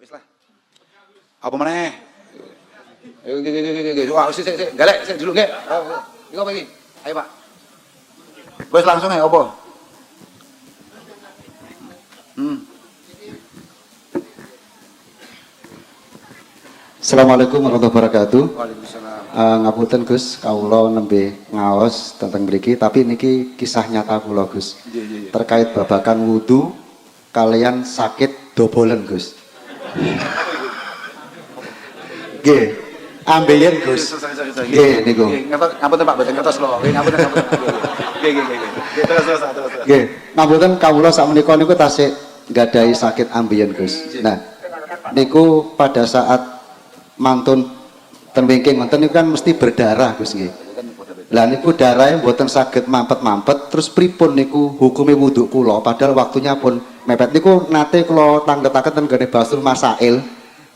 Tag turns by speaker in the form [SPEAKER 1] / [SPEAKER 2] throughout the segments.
[SPEAKER 1] Wis lah. Apa meneh? Wah, sik galek sik dulu nggih. Iku apa iki? Ayo, Pak. Wis langsung ae apa?
[SPEAKER 2] Assalamualaikum warahmatullahi wabarakatuh.
[SPEAKER 1] Waalaikumsalam.
[SPEAKER 2] Ngapunten Gus, kawula nembe ngaos tentang mriki, tapi niki kisah nyata kula Gus.
[SPEAKER 1] Iya.
[SPEAKER 2] Terkait babakan wudu kalian sakit dobolen Gus. Nggih. Ambeien Gus. Nggih niku.
[SPEAKER 1] Ngapunten Pak, boten ngertos lho. Ngapunten. Nggih. Terus.
[SPEAKER 2] Nggih, ngapunten kawula sakmenika niku tasih nggadahi sakit ambeien Gus. Nah, niku pada saat mantun ten wingking ngoten niku kan mesti berdarah Gus nggih. Lah niku darahnya mboten saged mampet-mampet, terus pripun niku hukume wudu kula padahal waktunya pun mepet. Niku nate kula tanggetaken ten gene Basul Masail.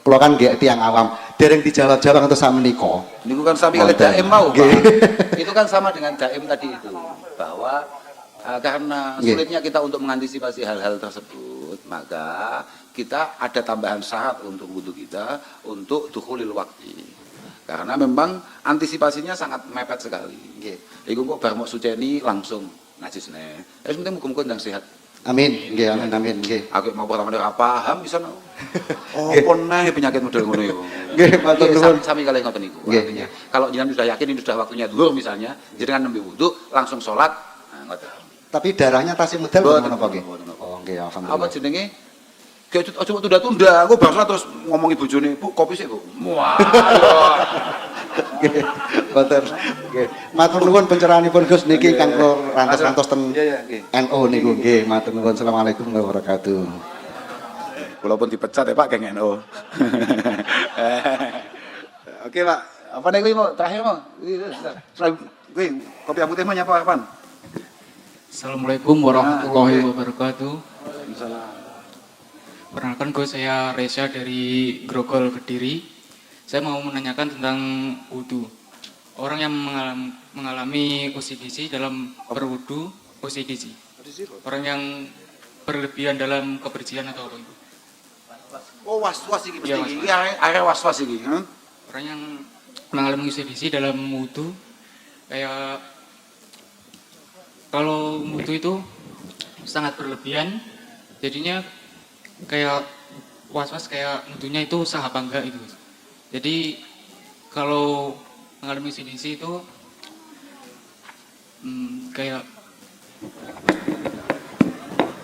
[SPEAKER 2] Kula kan nggih tiyang awam, dereng dijawab-jawab ngantos sakmenika.
[SPEAKER 1] Niku kan sami kali daim mau, Pak. Itu kan sama dengan daim tadi itu, bahwa karena sulitnya kita untuk mengantisipasi hal-hal tersebut, maka kita ada tambahan syarat untuk wudu kita untuk dukhulil waqti. Karena memang antisipasinya sangat mepet sekali. Nggih. Iku kok bar mok suceni langsung najisne. Wis penting muga-muga ndang sehat.
[SPEAKER 2] Amin, nggih amin nggih.
[SPEAKER 1] Aku mau pertama ora paham bisa no. Oh, poneh penyakit model ngono iku.
[SPEAKER 2] Nggih, matur nuwun.
[SPEAKER 1] Sami kalih ngoten niku. Artinya kalau jenengan sudah yakin ini sudah waktunya zuhur misalnya, jenengan nembe wudu langsung salat, nah ngoten.
[SPEAKER 2] Tapi darahnya tasih medal menapa nggih? Oh nggih, alhamdulillah.
[SPEAKER 1] Apa jenenge? Aja tunda-tunda, aku baru terus ngomongi bojone, "Bu, kopi sik, Bu." Wah.
[SPEAKER 2] Nggih, matur. Nggih. Matur nuwun pencerahanipun Gus niki kang kula rantos-rantos ten NU niku nggih. Matur nuwun. Assalamualaikum warahmatullahi wabarakatuh.
[SPEAKER 1] Kula pun dipecat ya Pak geng NU. Oke Pak, apa nih gue mau terakhir mau? Gue kopi putih mah nyapa kapan?
[SPEAKER 3] Assalamualaikum warahmatullahi wabarakatuh.
[SPEAKER 1] Waalaikumsalam.
[SPEAKER 3] Perkenalkan saya Reza dari Grogol Kediri. Saya mau menanyakan tentang wudu. Orang yang mengalami OCDC dalam berwudu, OCDC. Orang yang berlebihan dalam kebersihan atau apa itu?
[SPEAKER 1] Oh was-was iki
[SPEAKER 3] Iya,
[SPEAKER 1] mesti iki. Area was-was iki.
[SPEAKER 3] Orang yang mengalami OCDC dalam wudu, kayak kalau wudu itu sangat berlebihan, jadinya kayak was-was kayak wudunya itu sah apa enggak itu. Jadi kalau mengalami OCDC itu kayak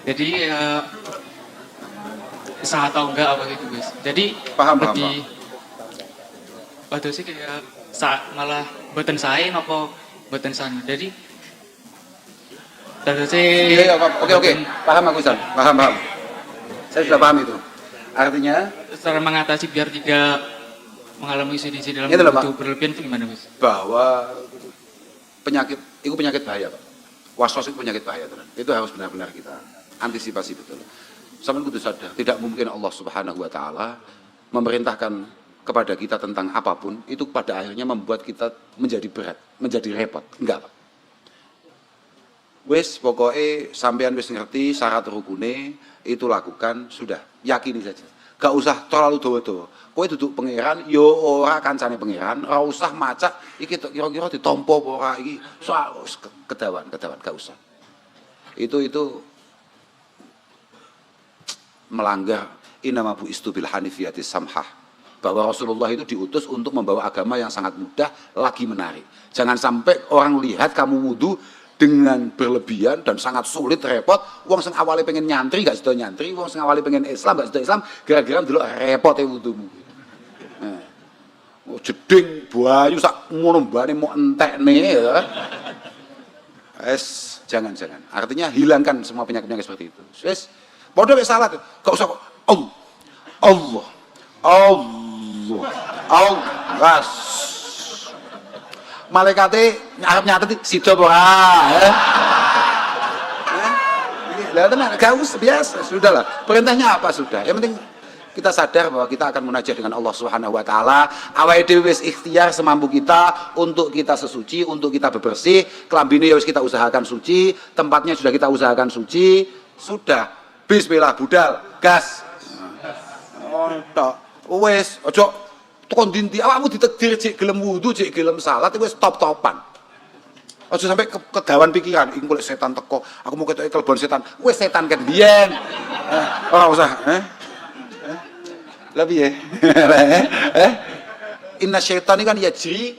[SPEAKER 3] jadi sah atau enggak apa gitu guys. Jadi
[SPEAKER 1] Paham.
[SPEAKER 3] waduh sih kayak malah boten sae apa boten sana. Jadi terus
[SPEAKER 1] Iya, oke. Paham aku San. Paham. Saya sudah paham itu. Artinya
[SPEAKER 3] cara mengatasi biar tidak mengalami OCDC dalam
[SPEAKER 1] Itu loh, Pak.
[SPEAKER 3] wudu berlebihan itu gimana Mas?
[SPEAKER 1] bahwa itu penyakit bahaya Pak. Was-was itu penyakit bahaya tenan. Itu harus benar-benar kita antisipasi betul. Sampeyan kudu sadar, tidak mungkin Allah Subhanahu wa taala memerintahkan kepada kita tentang apapun itu pada akhirnya membuat kita menjadi berat, menjadi repot. Enggak, Pak. Wis pokoknya sampean wis ngerti syarat rukune itu lakukan, sudah, yakini saja. Gak usah terlalu dawa-dawa. Kowe duduk pangeran, yo ora kancane pangeran, ora usah macak iki kira-kira ditampa apa ora iki. Soal kedawan, gak usah. Itu melanggar inama bu'istu bil hanifiyati samhah. Bahwa Rasulullah itu diutus untuk membawa agama yang sangat mudah lagi menarik. Jangan sampai orang lihat kamu wudu dengan berlebihan dan sangat sulit repot. Wong sing awalnya pengen nyantri gak sudah nyantri, wong sing awalnya pengen Islam gak sudah Islam, gara-gara dulu repot wudumu. Jeding buayu sak ngono mbane mau entekne ya. Jangan. Artinya hilangkan semua penyakit-penyakit seperti itu. Wes padha wis salat, gak usah kok Allah. Malaikate arep nyatet sida apa ora? Lah tenan, gak usah biasa, sudahlah. Perintahnya apa sudah. Yang penting kita sadar bahwa kita akan munajat dengan Allah Subhanahu wa taala. Awake dhewe wis ikhtiar semampu kita untuk kita sesuci, untuk kita bebersih. Klambine ya wis kita usahakan suci, tempatnya sudah kita usahakan suci. Sudah. Bismillah budal, gas. tok. Wis, aja tekan dinti awakmu ditakdir cek gelem wudu, cek gelem salat wis top-topan. Aja sampai kegawan pikiran, iki golek setan teko, aku mau ketoke kelebon setan. Wis setan kan biyen. Ora usah, Lah piye? Inna syaitani kan yajri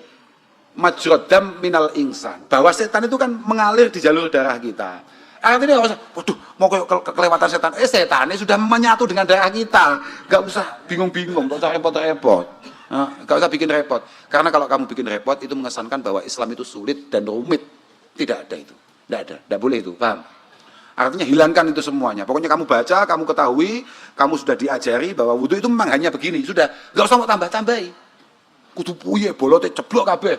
[SPEAKER 1] majrodam minal insan. Bahwa setan itu kan mengalir di jalur darah kita. Artinya nggak usah, waduh, mau kelewatan setan. Setannya sudah menyatu dengan darah kita. Nggak usah bingung-bingung, nggak usah repot-repot. Nggak usah bikin repot. Karena kalau kamu bikin repot, itu mengesankan bahwa Islam itu sulit dan rumit. Tidak ada itu. Tidak ada. Tidak boleh itu. Paham? Artinya hilangkan itu semuanya. Pokoknya kamu baca, kamu ketahui, kamu sudah diajari bahwa wudhu itu memang hanya begini. Sudah, nggak usah mau tambah-tambahi. Kudu puye bolote ceblok kabeh.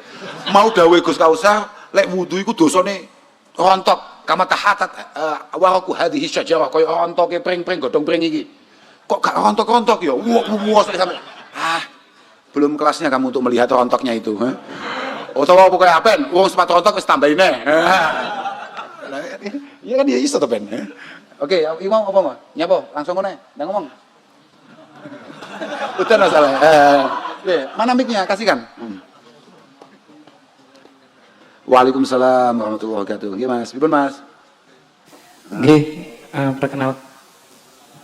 [SPEAKER 1] Mau dawe Gus Kausar, lek wudhu iku dosane rontok. Kama tahatat waraku hadhihi syajarah kaya rontoke pring-pring godhong pring iki. Kok gak rontok-rontok ya? Wah sampe. Belum kelasnya kamu untuk melihat rontoknya itu, Utawa pokoke apen, wong sepatu rontok wis tambahin. Iya kan dia iso to Ben. Oke, Imam apa mau? Nyapa? Langsung ngene, nang ngomong. Udah masalah. Mana mic-nya? Kasihkan. Waalaikumsalam warahmatullahi wabarakatuh. Gimana Mas? Pripun Mas?
[SPEAKER 4] Nggih, perkenal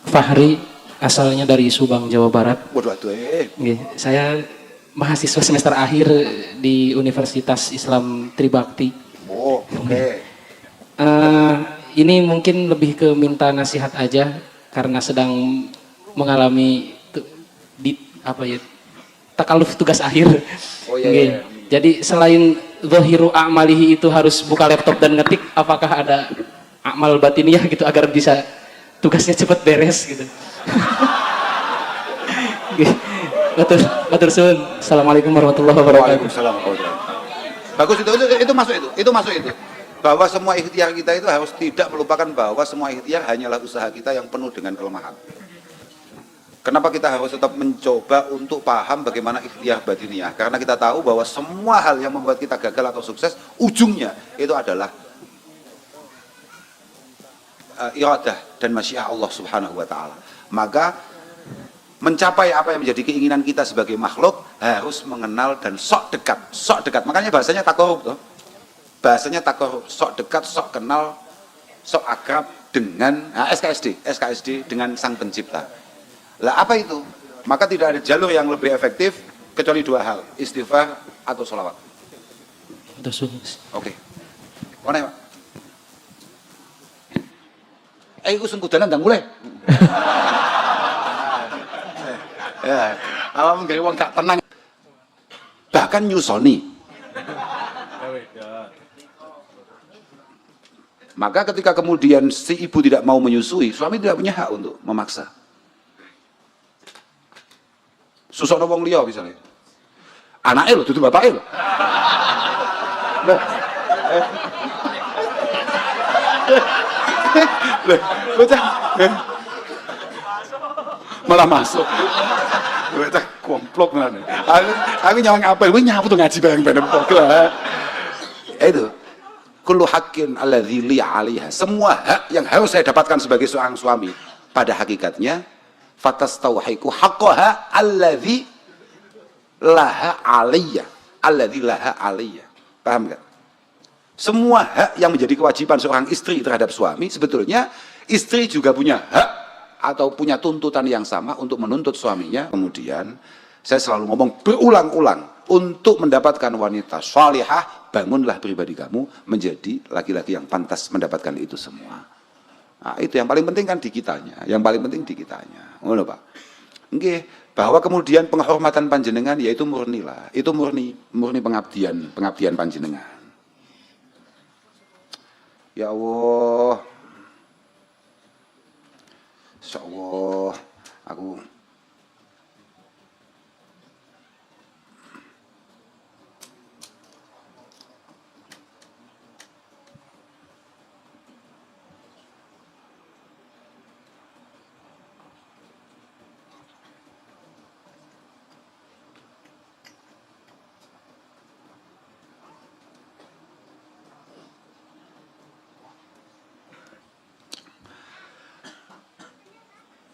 [SPEAKER 4] Fahri, asalnya dari Subang, Jawa Barat.
[SPEAKER 1] Waduh aduh
[SPEAKER 4] Nggih, saya mahasiswa semester akhir di Universitas Islam Tribakti.
[SPEAKER 1] Oh, oke.
[SPEAKER 4] Ini mungkin lebih ke minta nasihat aja karena sedang mengalami takaluf tugas akhir.
[SPEAKER 1] Oh iya,
[SPEAKER 4] Nggih.
[SPEAKER 1] iya.
[SPEAKER 4] Jadi selain zahiru a'malihi itu harus buka laptop dan ngetik, apakah ada amal batiniyah gitu agar bisa tugasnya cepat beres gitu. Nggih. Matur suwun. Assalamualaikum warahmatullahi wabarakatuh.
[SPEAKER 1] Waalaikumsalam warahmatullahi wabarakatuh. Bagus itu masuk itu. Bahwa semua ikhtiar kita itu harus tidak melupakan bahwa semua ikhtiar hanyalah usaha kita yang penuh dengan kelemahan. Kenapa kita harus tetap mencoba untuk paham bagaimana ikhtiar batiniah? Karena kita tahu bahwa semua hal yang membuat kita gagal atau sukses, ujungnya itu adalah iradah dan masyiah Allah Subhanahu wa taala. Maka mencapai apa yang menjadi keinginan kita sebagai makhluk harus mengenal dan sok dekat. Makanya bahasanya takarub toh. Bahasanya takarub, sok dekat, sok kenal, sok akrab dengan SKSD dengan Sang Pencipta. Lah apa itu? Maka tidak ada jalur yang lebih efektif kecuali dua hal, istighfar atau sholawat. Oke. Mana Pak? Iku sing kudanan ndang mulai. Ya, awam gawe wong gak tenang. Bahkan nyusoni. Maka ketika kemudian si ibu tidak mau menyusui, suami tidak punya hak untuk memaksa. Susokno wong liya misalnya. Anake lho dudu bapake lho. Bocah. Malah masuk. Bocah komplok tenan. Aku nyawang apel, kowe nyapu tuh ngaji bareng-bareng pokok. Itu kullu haqqin alladzi li 'alaiha. Semua hak yang harus saya dapatkan sebagai seorang suami pada hakikatnya fatastauhiku haqqaha alladzi laha 'alayya. Alladzi laha 'alayya. Paham enggak? Semua hak yang menjadi kewajiban seorang istri terhadap suami, sebetulnya istri juga punya hak atau punya tuntutan yang sama untuk menuntut suaminya. Kemudian saya selalu ngomong berulang-ulang, untuk mendapatkan wanita salihah, bangunlah pribadi kamu menjadi laki-laki yang pantas mendapatkan itu semua. Nah, itu yang paling penting kan di kitanya, yang paling penting di kitanya. Ngono Pak. Nggih, bahwa kemudian penghormatan panjenengan yaitu murnilah, itu murni pengabdian panjenengan. Ya Allah, Insya Allah, aku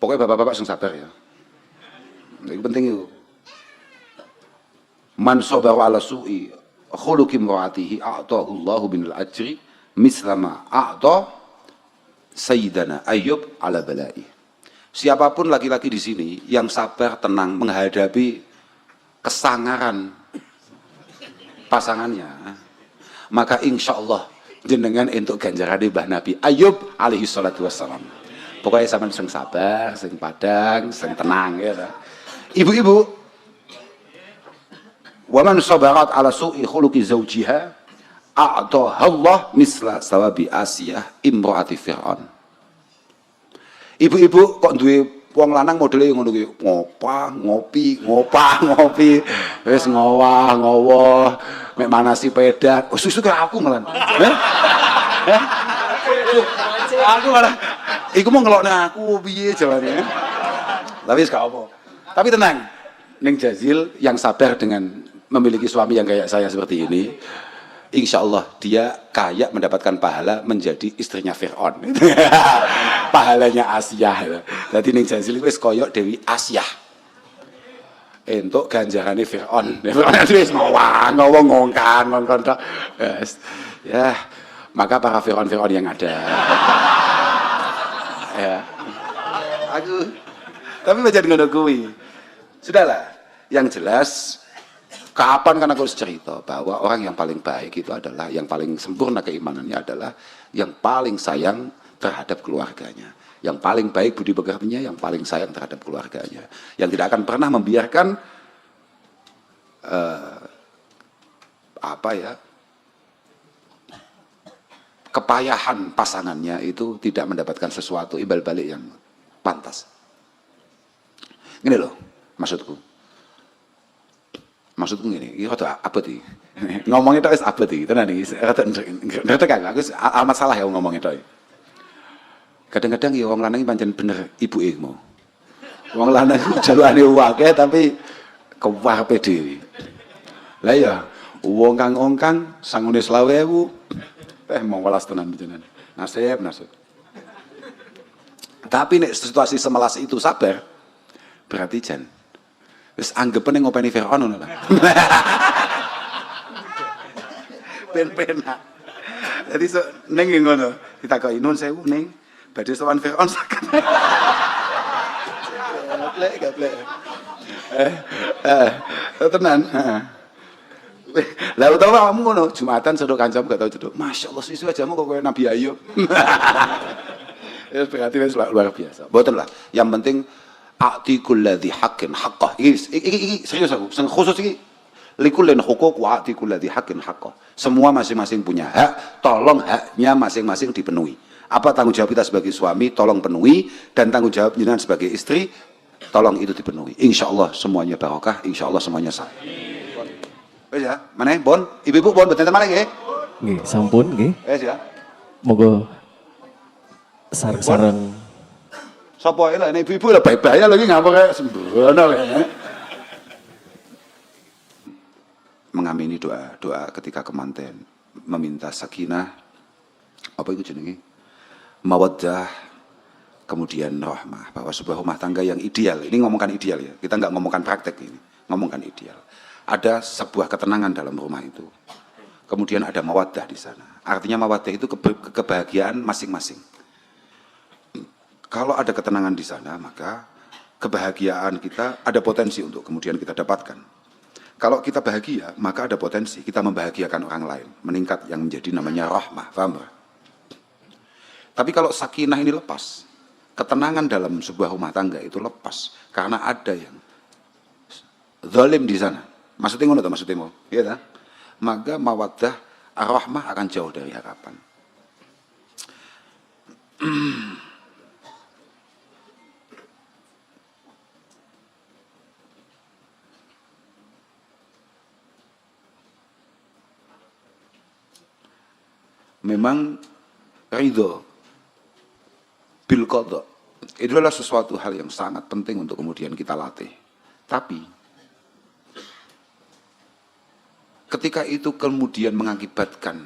[SPEAKER 1] pokoknya bapak-bapak yang sabar ya. Ini penting itu. Man sabara ala su'i khuluqi imraatihi a'tahu Allahu minal ajri mislama a'ta Sayyidana Ayyub ala bala'i. Siapapun laki-laki di sini yang sabar tenang menghadapi kesangaran pasangannya, maka insya Allah jenengan untuk ganjaran di Mbah Nabi Ayyub alaihi salatu wassalam. Pokoknya sampean sing sabar, sing padang, sing tenang ya. Ibu-ibu, wa man sabarat ala su'i khuluqi zawjiha a'taha Allah misla sawabi Asiyah imraati Fir'aun. Ibu-ibu kok duwe wong lanang modele ngono kuwi, ngopi, wis ngowah, mek manasi pedak. Oh, susu kaya aku malah. Aku malah iku mau ngelokne aku piye jalane. Tapi wis gak apa. Tapi tenang, ning Jazil yang sabar dengan memiliki suami yang kayak saya seperti ini, insya Allah dia kayak mendapatkan pahala menjadi istrinya Fir'aun. Pahalanya Asiyah. Jadi ning Jazil wis koyok Dewi Asiyah. Entuk ganjarane Fir'aun. Fir'aun wis ngongkon tok. Ya, maka para Fir'aun yang ada. Ya. Tapi baca ngono kuwi. Sudahlah, yang jelas kapan kan aku harus cerita bahwa orang yang paling baik itu adalah yang paling sempurna keimanannya adalah yang paling sayang terhadap keluarganya, yang paling baik budi pekertinya, yang paling sayang terhadap keluarganya, yang tidak akan pernah membiarkan kepayahan pasangannya itu tidak mendapatkan sesuatu imbal balik yang pantas. Ini loh maksudku gini, ini rada abot iki. Ngomongnya tok wis abot iki, tenan iki. Rada kagak, aku amat salah ya ngomongnya tok. Kadang-kadang ya wong lanang pancen bener ibuke mau. Wong lanang jalukane akeh tapi kewarepe dhewe. Lah ya, wong kang ongkang sangune 20.000 mau welas tenan jenengan. Nasib. Tapi nek situasi semelas itu sabar, berarti jan wis anggapan yang ngopeni Fir'aun ngono lah. Ben-benak. Jadi ning ngono ditakoki nun sewu ning badhe sowan Fir'aun saged. Gablek. Tenan. Lah utawa kamu ngono, Jumatan sedok kancamu gak tau cedok. Masyaallah susu ajamu kok koyo Nabi Ayub. Ya berarti wis luar biasa. Mboten lah. Yang penting a'tikul ladzi haqqin haqqah. Iki serius aku. Sing khusus iki likullin huquq wa a'tikul ladzi haqqin haqqah. Semua masing-masing punya hak, tolong haknya masing-masing dipenuhi. Apa tanggung jawab kita sebagai suami, tolong penuhi, dan tanggung jawab jenengan sebagai istri, tolong itu dipenuhi. Insyaallah semuanya barokah, insyaallah semuanya sah. Wes ya, maneh Bon, ibu-ibu Bon beten maneh nggih.
[SPEAKER 5] Nggih, sampun nggih.
[SPEAKER 1] Wes ya.
[SPEAKER 5] Moga sareng
[SPEAKER 1] Sapa elek ibu-ibu lah bahaya lagi ngapa kayak sembrono kayak. Mengamini doa ketika kemanten, meminta sakinah, apa itu jenenge? Mawaddah, kemudian rahmah, bahwa sebuah rumah tangga yang ideal, ini ngomongkan ideal ya, kita nggak ngomongkan praktek ini, ngomongkan ideal. Ada sebuah ketenangan dalam rumah itu, kemudian ada mawaddah di sana. Artinya mawaddah itu kebahagiaan masing-masing. Kalau ada ketenangan di sana, maka kebahagiaan kita ada potensi untuk kemudian kita dapatkan. Kalau kita bahagia, maka ada potensi kita membahagiakan orang lain, meningkat yang menjadi namanya rahmah, paham? Tapi kalau sakinah ini lepas, ketenangan dalam sebuah rumah tangga itu lepas, karena ada yang zalim di sana. Maksudnya ngono ta maksudnya, iya ta? Maka mawaddah ar-rahmah akan jauh dari harapan. Memang ridho bil qadha itu adalah sesuatu hal yang sangat penting untuk kemudian kita latih. Tapi ketika itu kemudian mengakibatkan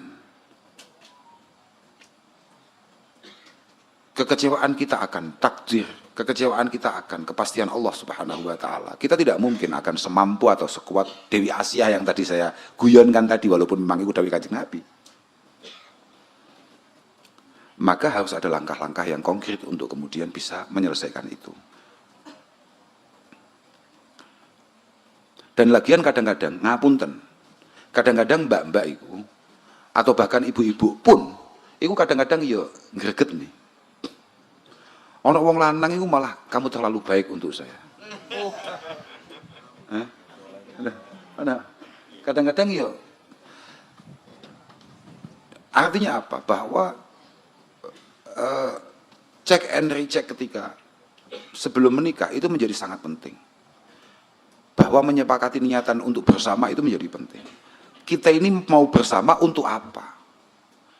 [SPEAKER 1] kekecewaan kita akan takdir kekecewaan kita akan kepastian Allah Subhanahu wa taala. Kita tidak mungkin akan semampu atau sekuat Dewi Asia yang tadi saya guyonkan tadi, walaupun memang itu dawuh Kanjeng Nabi. Maka harus ada langkah-langkah yang konkret untuk kemudian bisa menyelesaikan itu. Dan lagian kadang-kadang, ngapunten, kadang-kadang mbak-mbak itu, atau bahkan ibu-ibu pun, itu kadang-kadang ya greget nih. Ono wong lanang itu malah, kamu terlalu baik untuk saya. Kadang-kadang ya, artinya apa? Bahwa check and recheck ketika sebelum menikah itu menjadi sangat penting. Bahwa menyepakati niatan untuk bersama itu menjadi penting. Kita ini mau bersama untuk apa?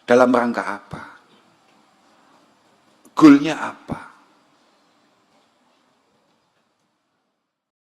[SPEAKER 1] Dalam rangka apa? Goalnya apa?